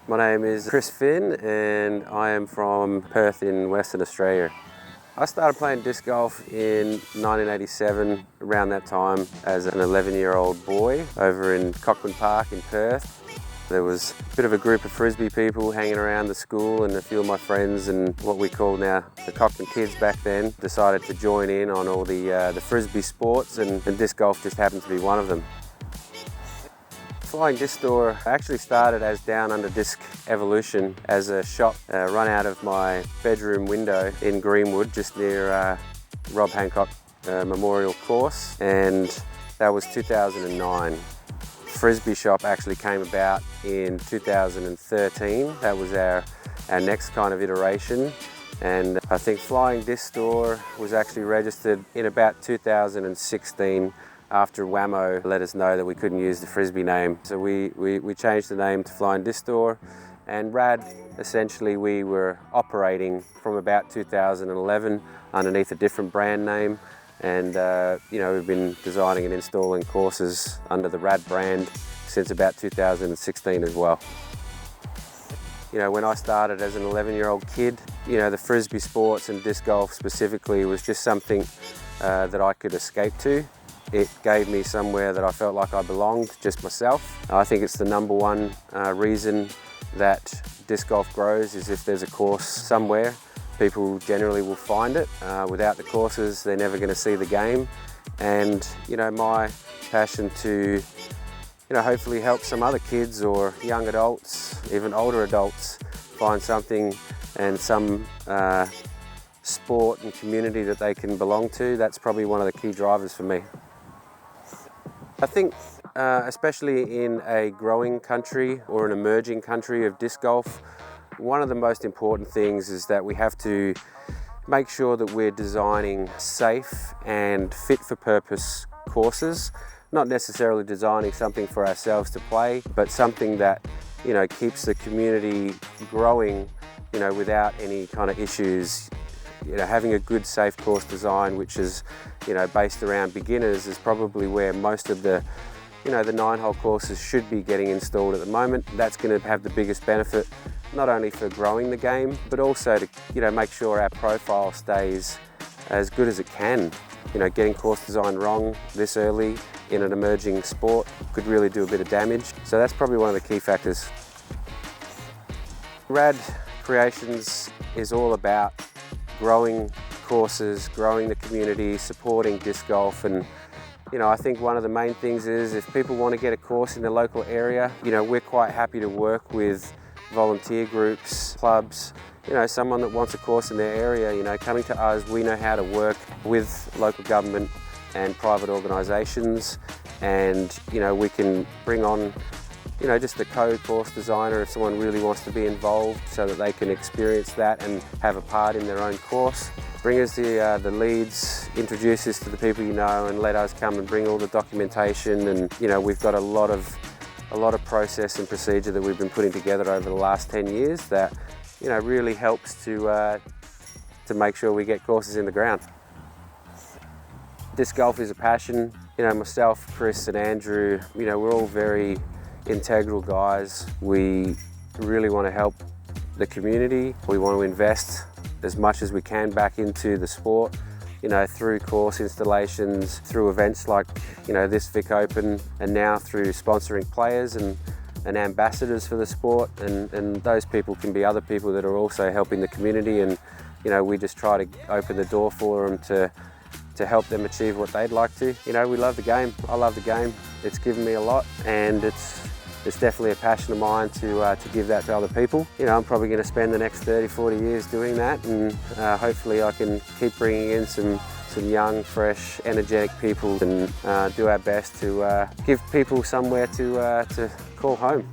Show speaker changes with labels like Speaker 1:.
Speaker 1: My name is Chris Finn and I am from Perth in Western Australia. I started playing disc golf in 1987, around that time, as an 11-year-old boy over in Cockman Park in Perth. There was a bit of a group of Frisbee people hanging around the school, and a few of my friends and what we call now the Cockman Kids back then decided to join in on all the Frisbee sports, and disc golf just happened to be one of them. Flying Disc Store actually started as Down Under Disc Evolution as a shop run out of my bedroom window in Greenwood, just near Rob Hancock Memorial Course, and that was 2009. Frisbee shop actually came about in 2013. That was our next kind of iteration, and I think Flying Disc Store was actually registered in about 2016 after Whammo let us know that we couldn't use the Frisbee name. So we changed the name to Flying Disc Store, and RAD, essentially we were operating from about 2011 underneath a different brand name, and we've been designing and installing courses under the RAD brand since about 2016 as well. When I started as an 11-year-old kid, the Frisbee sports and disc golf specifically was just something that I could escape to. It gave me somewhere that I felt like I belonged, just myself. I think it's the number one reason that disc golf grows is if there's a course somewhere, people generally will find it. Without the courses, they're never going to see the game. And my passion to hopefully help some other kids or young adults, even older adults, find something and some sport and community that they can belong to, that's probably one of the key drivers for me. I think especially in a growing country or an emerging country of disc golf, one of the most important things is that we have to make sure that we're designing safe and fit for purpose courses, not necessarily designing something for ourselves to play, but something that keeps the community growing without any kind of issues. Having a good safe course design which is based around beginners is probably where most of the the 9-hole courses should be getting installed at the moment. That's going to have the biggest benefit, not only for growing the game, but also to make sure our profile stays as good as it can. Getting course design wrong this early in an emerging sport could really do a bit of damage. So that's probably one of the key factors. RAD Creations is all about growing courses, growing the community, supporting disc golf, and I think one of the main things is if people want to get a course in the local area, we're quite happy to work with volunteer groups, clubs, someone that wants a course in their area, coming to us, we know how to work with local government and private organisations, and we can bring on just a course designer if someone really wants to be involved so that they can experience that and have a part in their own course. Bring us the leads, introduce us to the people and let us come and bring all the documentation, and we've got a lot of process and procedure that we've been putting together over the last 10 years that really helps to make sure we get courses in the ground. Disc golf is a passion. Myself, Chris and Andrew, we're all very integral guys. We really want to help the community. We want to invest as much as we can back into the sport, through course installations, through events like this Vic Open, and now through sponsoring players and ambassadors for the sport, and those people can be other people that are also helping the community, and we just try to open the door for them to help them achieve what they'd like to. We love the game. I love the game. It's given me a lot, and it's definitely a passion of mine to give that to other people. I'm probably going to spend the next 30, 40 years doing that, and hopefully I can keep bringing in some young, fresh, energetic people, and do our best to give people somewhere to call home.